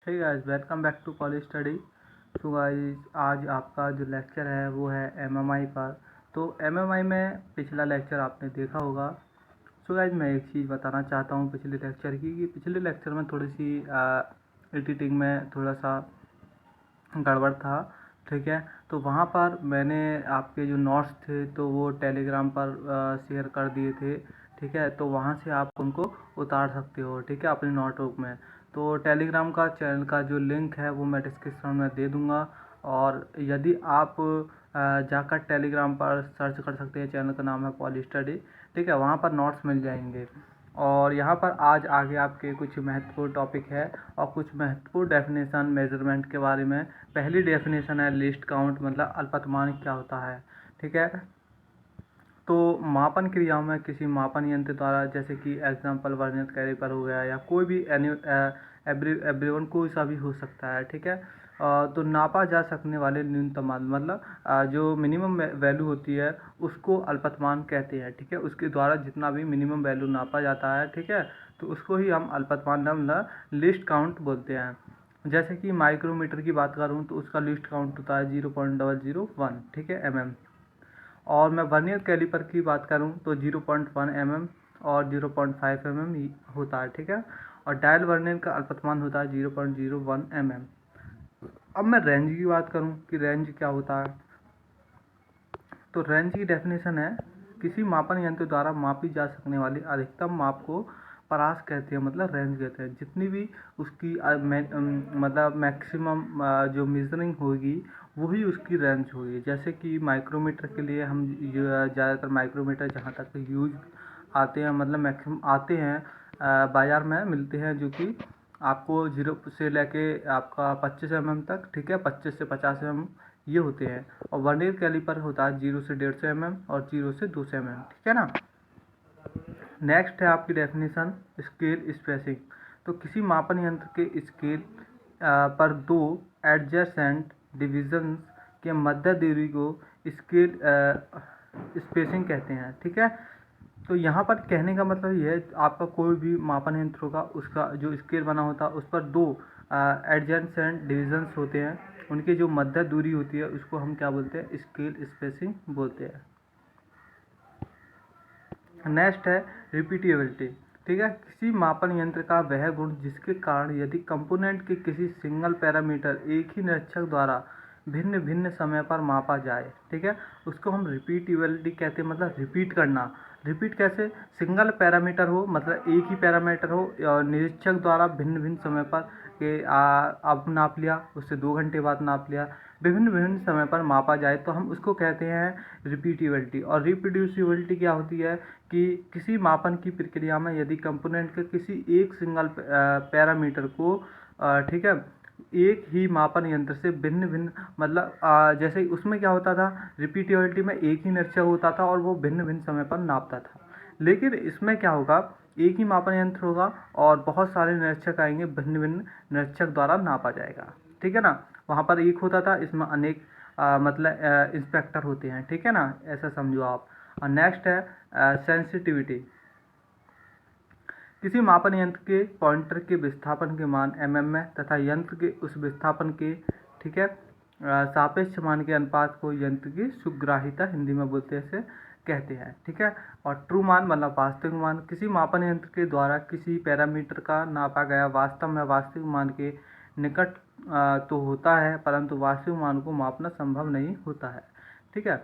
Hey guys, welcome back to college study. So guys, आज आपका जो लेक्चर है वो है एमएमआई पर। तो एमएमआई में पिछला लेक्चर आपने देखा होगा। सो गाइस, मैं एक चीज़ बताना चाहता हूँ पिछले लेक्चर की, कि पिछले लेक्चर में थोड़ी सी एडिटिंग में थोड़ा सा गड़बड़ था। ठीक है, तो वहाँ पर मैंने आपके जो नोट्स थे तो वो टेलीग्राम पर शेयर कर दिए थे। ठीक है, तो वहाँ से आप उनको उतार सकते हो। ठीक है, अपनी नोटबुक में। तो टेलीग्राम का चैनल का जो लिंक है वो मैं डिस्क्रिप्शन में दे दूँगा। और यदि आप जाकर टेलीग्राम पर सर्च कर सकते हैं, चैनल का नाम है पॉली स्टडी। ठीक है, वहाँ पर नोट्स मिल जाएंगे। और यहाँ पर आज आगे आपके कुछ महत्वपूर्ण टॉपिक है और कुछ महत्वपूर्ण डेफिनेशन मेजरमेंट के बारे में। पहली डेफिनेशन है लीस्ट काउंट, मतलब अल्पतमांक क्या होता है। ठीक है, तो मापन क्रियाओं में किसी मापन यंत्र द्वारा, जैसे कि एग्जाम्पल वर्नियर कैलिपर हो गया या कोई भी एवरीवन कोई सा भी हो सकता है। ठीक है, तो नापा जा सकने वाले न्यूनतम मान, मतलब जो मिनिमम वैल्यू होती है उसको अल्पतमांक कहते हैं। ठीक है, उसके द्वारा जितना भी मिनिमम वैल्यू नापा जाता है, ठीक है, तो उसको ही हम अल्पतमांक मतलब लिस्ट काउंट बोलते हैं। जैसे कि माइक्रोमीटर की बात करूँ तो उसका लिस्ट काउंट होता है 0.001। ठीक है, mm। और मैं वर्नियर कैलिपर की बात करूं तो 0.1 mm और 0.5 mm होता है। ठीक है, और डायल वर्नियर का अल्पतमान होता है 0.01 mm। अब मैं रेंज की बात करूं कि रेंज क्या होता है, तो रेंज की डेफिनेशन है किसी मापन यंत्र द्वारा मापी जा सकने वाली अधिकतम माप को परास कहते हैं, मतलब रेंज कहते हैं। जितनी भी उसकी मतलब मैक्सिमम जो मेजरिंग होगी वही उसकी रेंज होगी। जैसे कि माइक्रोमीटर के लिए हम ज़्यादातर माइक्रोमीटर जहाँ तक यूज आते हैं, मतलब मैक्सिमम आते हैं, बाज़ार में मिलते हैं, जो कि आपको 0 से लेके आपका 25 mm तक। ठीक है, 25 से 50 mm ये होते हैं। और वर्नियर कैलिपर होता है 0 से 150 mm और 0 से 200 mm। ठीक है ना। नेक्स्ट है आपकी डेफिनेशन स्केल स्पेसिंग। तो किसी मापन यंत्र के स्केल पर दो एडजेसेंट डिविजन्स के मध्य दूरी को स्केल स्पेसिंग कहते हैं। ठीक है, तो यहाँ पर कहने का मतलब ये है, आपका कोई भी मापन यंत्र होगा उसका जो स्केल बना होता है उस पर दो एडजेसेंट डिविजन्स होते हैं, उनकी जो मध्य दूरी होती है उसको हम क्या बोलते हैं, स्केल स्पेसिंग बोलते हैं। नेक्स्ट है रिपीटेबिलिटी। ठीक है, किसी मापन यंत्र का वह गुण जिसके कारण यदि कंपोनेंट के किसी सिंगल पैरामीटर एक ही निरीक्षक द्वारा भिन्न भिन्न समय पर मापा जाए, ठीक है, उसको हम रिपीटेबिलिटी कहते हैं, मतलब रिपीट करना। रिपीट कैसे, सिंगल पैरामीटर हो, मतलब एक ही पैरामीटर हो और निरीक्षक द्वारा भिन्न भिन्न समय पर के अब नाप लिया, उससे 2 घंटे बाद नाप लिया, विभिन्न विभिन्न समय पर मापा जाए, तो हम उसको कहते हैं रिपीटेबिलिटी। और रिप्रोड्यूसिबिलिटी क्या होती है कि किसी मापन की प्रक्रिया में यदि कंपोनेंट के किसी एक सिंगल पैरामीटर को ठीक है, एक ही मापन यंत्र से भिन्न भिन्न, मतलब जैसे उसमें क्या होता था, रिपीटेबिलिटी में एक ही निरीक्षक होता था और वो भिन्न भिन्न समय पर नापता था। लेकिन इसमें क्या होगा, एक ही मापन यंत्र होगा और बहुत सारे निरीक्षक आएंगे, भिन्न भिन्न निरीक्षक द्वारा नापा जाएगा। ठीक है ना, वहाँ पर एक होता था, इसमें अनेक मतलब इंस्पेक्टर होते हैं। ठीक है ना, ऐसा समझो आप। और नेक्स्ट है सेंसिटिविटी। किसी मापन यंत्र के पॉइंटर के विस्थापन के मान mm में तथा यंत्र के उस विस्थापन के, ठीक है, सापेक्ष मान के अनुपात को यंत्र की सुग्राहिता हिंदी में बोलते हैं, इसे कहते हैं। ठीक है, और ट्रू मान मतलब वास्तविक मान। किसी मापन यंत्र के द्वारा किसी पैरामीटर का नापा गया वास्तव में वास्तविक मान के निकट तो होता है, परंतु वास्तविक मान को मापना संभव नहीं होता है। ठीक है,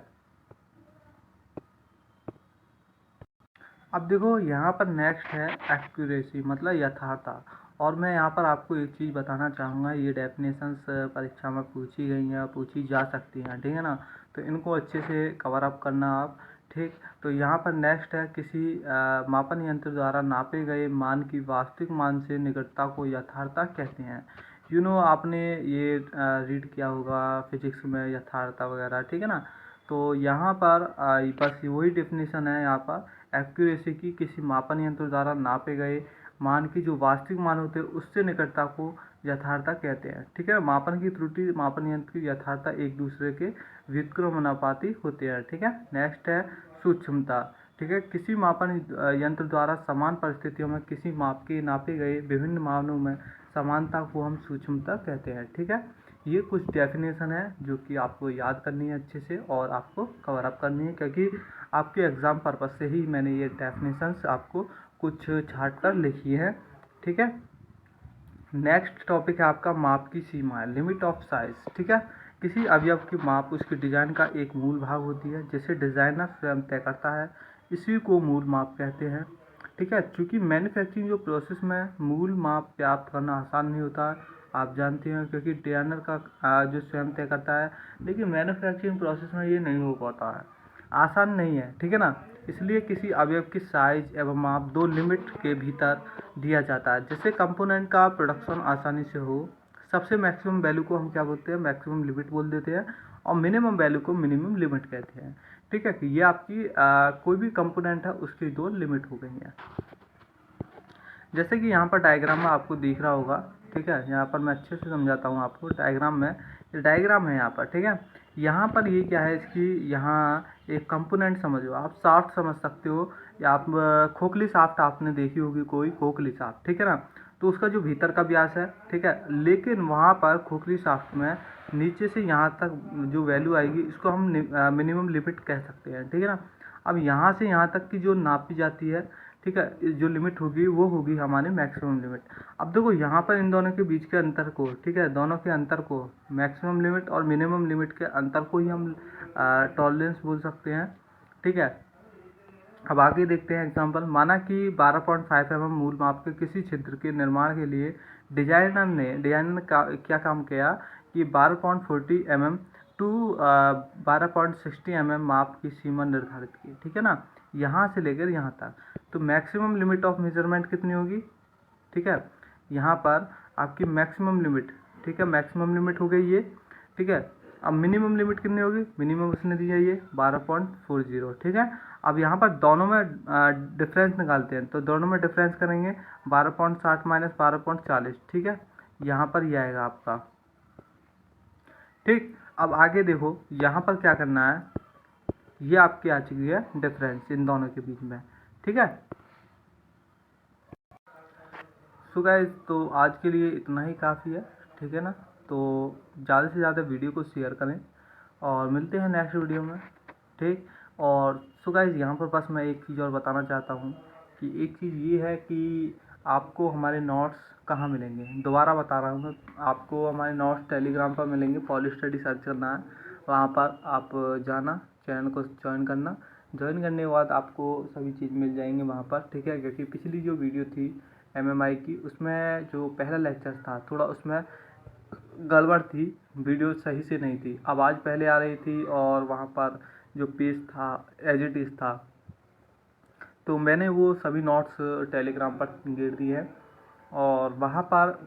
अब देखो यहाँ पर नेक्स्ट है एक्यूरेसी, मतलब यथार्थता। और मैं यहाँ पर आपको एक चीज़ बताना चाहूँगा, ये डेफिनेशंस परीक्षा में पूछी गई हैं, पूछी जा सकती हैं। ठीक है ना, तो इनको अच्छे से कवर अप करना आप। ठीक, तो यहाँ पर नेक्स्ट है किसी मापन यंत्र द्वारा नापे गए मान की वास्तविक मान से निकटता को यथार्थता कहते हैं। आपने ये रीड किया होगा फिजिक्स में यथार्थता वगैरह। ठीक है ना, तो यहाँ पर बस वही डेफिनेशन है यहाँ पर एक्यूरेसी की, किसी मापन यंत्र द्वारा नापे गए मान की जो वास्तविक मान होते हैं उससे निकटता को यथार्थता कहते हैं। ठीक है, मापन की त्रुटि मापन यंत्र की यथार्थता एक दूसरे के व्युत्क्रमानुपाती होते हैं। ठीक है, नेक्स्ट है सूक्ष्मता। ठीक है, किसी मापन यंत्र द्वारा समान परिस्थितियों में किसी माप के नापे गए विभिन्न मानों में समानता को हम सूक्ष्मता कहते हैं। ठीक है, ये कुछ डेफिनेशन है जो कि आपको याद करनी है अच्छे से और आपको कवर अप करनी है, क्योंकि आपके एग्ज़ाम पर्पज़ से ही मैंने ये डेफिनेशंस आपको कुछ छाट कर लिखी है। ठीक है, नेक्स्ट टॉपिक है आपका माप की सीमा है, लिमिट ऑफ साइज। ठीक है, किसी अवयव की माप उसके डिज़ाइन का एक मूल भाग होती है जिसे डिज़ाइनर स्वयं तय करता है, इसी को मूल माप कहते हैं। ठीक है, क्योंकि मैन्युफैक्चरिंग जो प्रोसेस में मूल माप प्राप्त करना आसान नहीं होता है, आप जानते हैं, क्योंकि डिज़ाइनर का जो स्वयं तय करता है, लेकिन मैन्युफैक्चरिंग प्रोसेस में ये नहीं हो पाता है, आसान नहीं है। ठीक है ना, इसलिए किसी अवयव की साइज एवं माप दो लिमिट के भीतर दिया जाता है जिससे कंपोनेंट का प्रोडक्शन आसानी से हो। सबसे मैक्सिमम वैल्यू को हम क्या बोलते हैं, मैक्सिमम लिमिट बोल देते हैं, और मिनिमम वैल्यू को मिनिमम लिमिट कहते हैं। ठीक है, कि ये आपकी कोई भी कंपोनेंट है उसकी दो लिमिट हो गई हैं। जैसे कि यहाँ पर डायग्राम में आपको दिख रहा होगा। ठीक है, यहाँ पर मैं अच्छे से समझाता हूँ आपको। डायग्राम में, ये डायग्राम है यहाँ पर। ठीक है, यहाँ पर ये क्या है, इसकी यहाँ एक कंपोनेंट समझो आप, शाफ्ट समझ सकते हो, या आप खोखली शाफ्ट आपने देखी होगी, कोई खोखली शाफ्ट। ठीक है ना, तो उसका जो भीतर का व्यास है, ठीक है, लेकिन वहाँ पर खोखली शाफ्ट में नीचे से यहाँ तक जो वैल्यू आएगी इसको हम मिनिमम लिमिट कह सकते हैं। ठीक है ना, अब यहाँ से यहाँ तक की जो नापी जाती है, ठीक है, जो लिमिट होगी वो होगी हमारी मैक्सिमम लिमिट। अब देखो यहाँ पर इन दोनों के बीच के अंतर को, ठीक है, दोनों के अंतर को, मैक्सिमम लिमिट और मिनिमम लिमिट के अंतर को ही हम टॉलरेंस बोल सकते हैं। ठीक है, अब आगे देखते हैं एग्जांपल। माना कि 12.5 mm मूल माप के किसी छिद्र के निर्माण के लिए डिजाइनर क्या काम किया कि 12.40 mm टू 12.60 mm माप की सीमा निर्धारित की। ठीक है ना, यहाँ से लेकर यहाँ तक। तो मैक्सिमम लिमिट ऑफ मेजरमेंट कितनी होगी, ठीक है, यहाँ पर आपकी मैक्सिमम लिमिट, ठीक है, मैक्सिमम लिमिट हो गई ये। ठीक है, अब मिनिमम लिमिट कितनी होगी, मिनिमम उसने दिया ये 12.40। ठीक है, अब यहाँ पर दोनों में डिफरेंस निकालते हैं, तो दोनों में डिफरेंस करेंगे 12.60 माइनस 12.40। ठीक है, यहाँ पर ये आएगा आपका। ठीक, अब आगे देखो यहाँ पर क्या करना है, ये आपकी आ चुकी है डिफरेंस इन दोनों के बीच में। ठीक है, सो गाइस, तो आज के लिए इतना ही काफ़ी है। ठीक है ना, तो ज़्यादा से ज़्यादा वीडियो को शेयर करें और मिलते हैं नेक्स्ट वीडियो में। ठीक, और सो गाइस यहाँ पर बस मैं एक चीज़ और बताना चाहता हूँ कि एक चीज़ ये है कि आपको हमारे नोट्स कहाँ मिलेंगे, दोबारा बता रहा हूँ मैं, आपको हमारे नोट्स टेलीग्राम पर मिलेंगे। पॉली स्टडी सर्च करना है, वहाँ पर आप जाना, चैनल को ज्वाइन करना। ज्वाइन करने के बाद आपको सभी चीज़ मिल जाएंगे वहाँ पर। ठीक है, क्योंकि पिछली जो वीडियो थी एमएमआई की, उसमें जो पहला लेक्चर था थोड़ा उसमें गड़बड़ थी, वीडियो सही से नहीं थी, आवाज़ पहले आ रही थी और वहाँ पर जो पेज था एज इट इज़ था। तो मैंने वो सभी नोट्स टेलीग्राम पर गिर दिए हैं, और वहाँ पर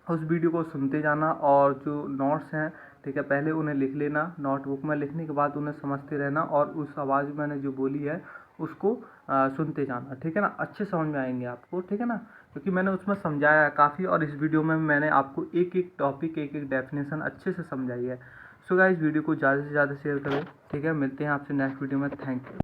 उस वीडियो को सुनते जाना, और जो नोट्स हैं, ठीक है, पहले उन्हें लिख लेना नोटबुक में, लिखने के बाद उन्हें समझते रहना, और उस आवाज़ में मैंने जो बोली है उसको सुनते जाना। ठीक है ना, अच्छे समझ में आएंगे आपको। ठीक है ना, क्योंकि मैंने उसमें समझाया है काफ़ी, और इस वीडियो में मैंने आपको एक एक टॉपिक, एक एक डेफिनेशन अच्छे से समझाई है। सो गाइस, वीडियो को ज़्यादा से ज़्यादा शेयर करें। ठीक है, मिलते हैं आपसे नेक्स्ट वीडियो में। Thank you.